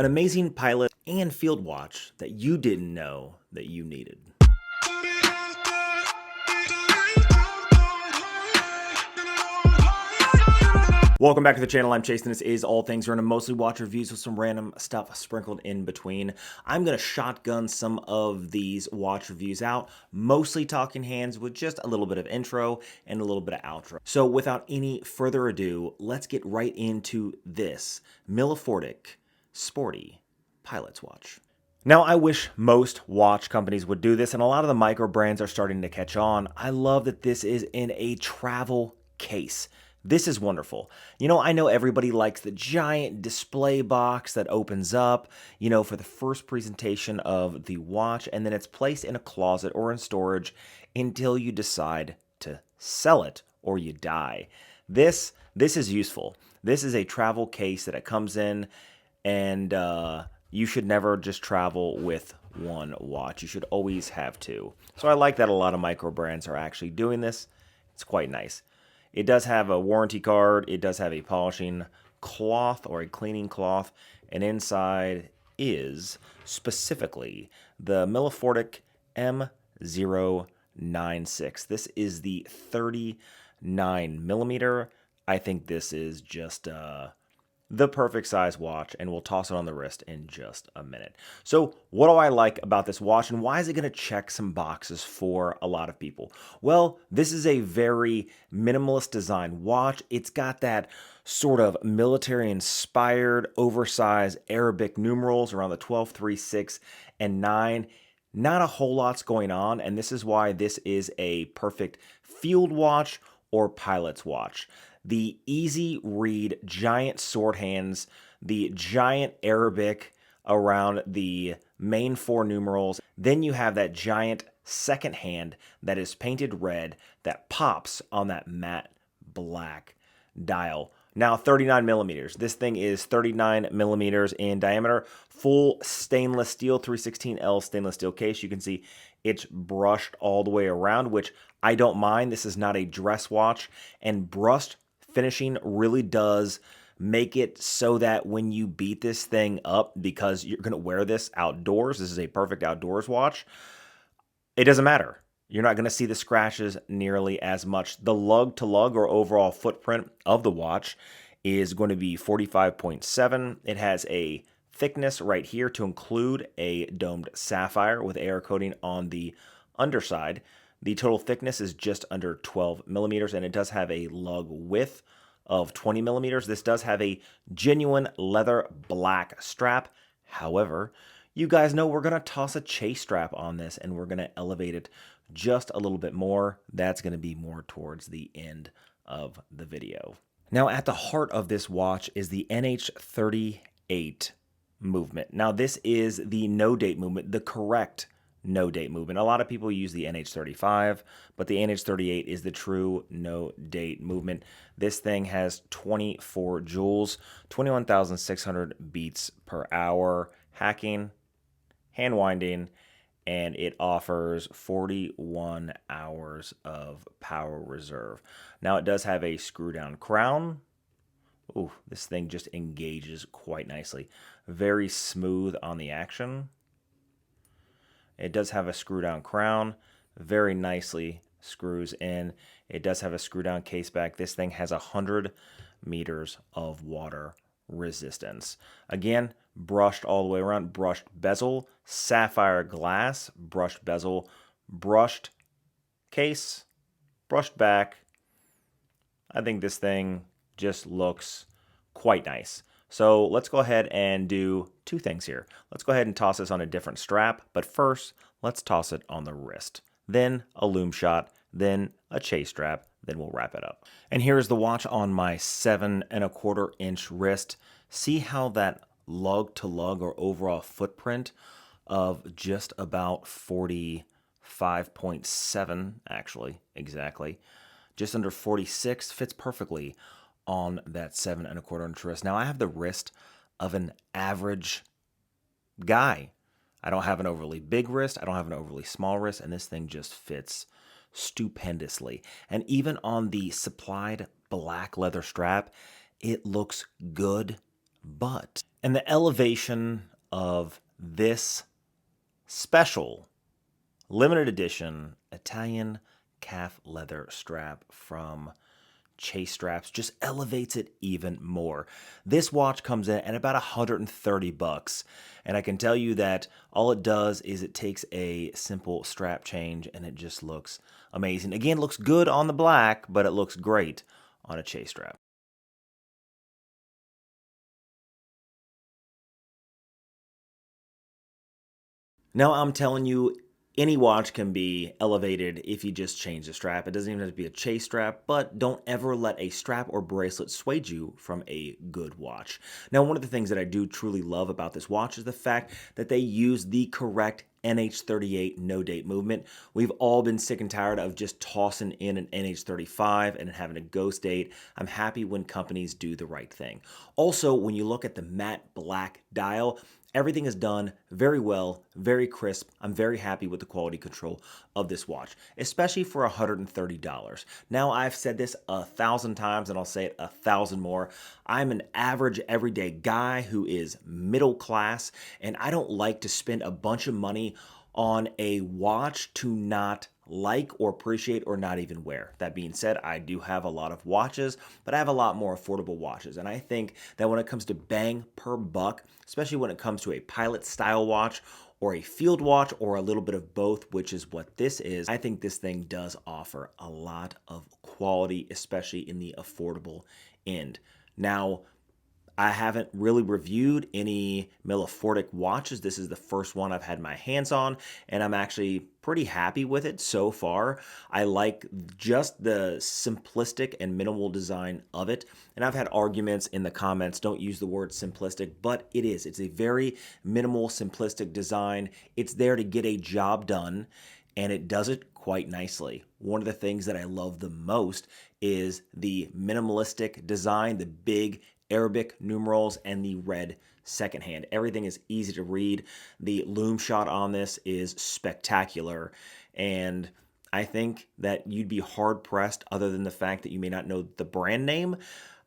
An amazing pilot and field watch that you didn't know that you needed. Welcome back to the channel. I'm Chase, and this is All Things Random, mostly watch reviews with some random stuff sprinkled in between. I'm going to shotgun some of these watch reviews out, mostly talking hands with just a little bit of intro and a little bit of outro. So without any further ado, let's get right into this Millifortic Sporty Pilot's Watch. Now, I wish most watch companies would do this, and a lot of the micro brands are starting to catch on. I love that this is in a travel case. This is wonderful. I know everybody likes the giant display box that opens up, for the first presentation of the watch, and then it's placed in a closet or in storage until you decide to sell it or you die. This is useful. This is a travel case that it comes in, and you should never just travel with one watch. You should always have two. So I like that a lot of micro brands are actually doing this. It's quite nice. It does have a warranty card. It does have a polishing cloth or a cleaning cloth. And inside is specifically the Millifortic M096. This is the 39 millimeter. I think this is just the perfect size watch, and we'll toss it on the wrist in just a minute. So what do I like about this watch, and why is it going to check some boxes for a lot of people? Well, this is a very minimalist design watch. It's got that sort of military-inspired, oversized Arabic numerals around the 12, 3, 6, and 9. Not a whole lot's going on, and this is why this is a perfect field watch or pilot's watch. The easy read, giant sword hands, the giant Arabic around the main four numerals. Then you have that giant second hand that is painted red that pops on that matte black dial. Now 39 millimeters. This thing is 39 millimeters in diameter. Full stainless steel 316L stainless steel case. You can see it's brushed all the way around, which I don't mind. This is not a dress watch, and brushed finishing really does make it so that when you beat this thing up, because you're going to wear this outdoors, this is a perfect outdoors watch, it doesn't matter. You're not going to see the scratches nearly as much. The lug to lug or overall footprint of the watch is going to be 45.7. It has a thickness right here to include a domed sapphire with air coating on the underside. The total thickness is just under 12 millimeters, and it does have a lug width of 20 millimeters. This does have a genuine leather black strap. However, you guys know we're going to toss a chase strap on this, and we're going to elevate it just a little bit more. That's going to be more towards the end of the video. Now, at the heart of this watch is the NH38 movement. Now, this is the no-date movement, the correct no-date movement. A lot of people use the NH35, but the NH38 is the true no-date movement. This thing has 24 joules, 21,600 beats per hour, hacking, hand winding, and it offers 41 hours of power reserve. Now, it does have a screw-down crown. Ooh, this thing just engages quite nicely. Very smooth on the action. It does have a screw-down crown, very nicely screws in. It does have a screw-down case back. This thing has 100 meters of water resistance. Again, brushed all the way around, brushed bezel, sapphire glass, brushed bezel, brushed case, brushed back. I think this thing just looks quite nice. So let's go ahead and do two things here. Let's go ahead and toss this on a different strap, but first, let's toss it on the wrist. Then a loom shot, then a chase strap, then we'll wrap it up. And here's the watch on my 7 1/4 inch wrist. See how that lug to lug or overall footprint of just about 45.7, actually, exactly. Just under 46 fits perfectly on that 7 1/4 inch wrist. Now I have the wrist of an average guy. I don't have an overly big wrist. I don't have an overly small wrist, and this thing just fits stupendously. And even on the supplied black leather strap, it looks good, but And the elevation of this special limited edition Italian calf leather strap from Chase Straps just elevates it even more. This watch comes in at about 130 bucks, and I can tell you that all it does is it takes a simple strap change and it just looks amazing. Again, it looks good on the black, but it looks great on a Chase strap. Now I'm telling you, any watch can be elevated if you just change the strap. It doesn't even have to be a Chase strap, but don't ever let a strap or bracelet sway you from a good watch. Now, one of the things that I do truly love about this watch is the fact that they use the correct NH38 no date movement. We've all been sick and tired of just tossing in an NH35 and having a ghost date. I'm happy when companies do the right thing. Also, when you look at the matte black dial, everything is done very well, very crisp. I'm very happy with the quality control of this watch, especially for $130. Now, I've said this 1,000 times and I'll say it 1,000 more. I'm an average everyday guy who is middle class, and I don't like to spend a bunch of money on a watch to not like or appreciate or not even wear. That being said, I do have a lot of watches, but I have a lot more affordable watches. And I think that when it comes to bang per buck, especially when it comes to a pilot style watch or a field watch or a little bit of both, which is what this is, I think this thing does offer a lot of quality, especially in the affordable end. Now, I haven't really reviewed any Millifortic watches. This is the first one I've had my hands on, and I'm actually pretty happy with it so far. I like just the simplistic and minimal design of it. And I've had arguments in the comments, don't use the word simplistic, but it is. It's a very minimal, simplistic design. It's there to get a job done, and it does it quite nicely. One of the things that I love the most is the minimalistic design, the big Arabic numerals, and the red second hand. Everything is easy to read. The loom shot on this is spectacular, and I think that you'd be hard pressed, other than the fact that you may not know the brand name,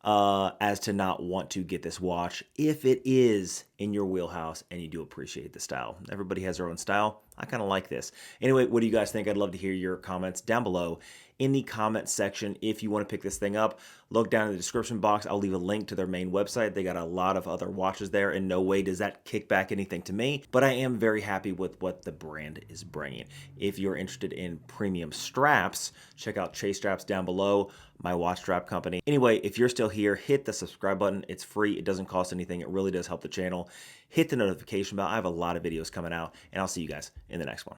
as to not want to get this watch if it is in your wheelhouse and you do appreciate the style. Everybody has their own style. I kind of like this. Anyway, what do you guys think? I'd love to hear your comments down below in the comment section. If you want to pick this thing up, look down in the description box. I'll leave a link to their main website. They got a lot of other watches there. In no way does that kick back anything to me, but I am very happy with what the brand is bringing. If you're interested in premium straps, check out Chase Straps down below, my watch strap company. Anyway, if you're still here, hit the subscribe button. It's free. It doesn't cost anything. It really does help the channel. Hit the notification bell. I have a lot of videos coming out, and I'll see you guys in the next one.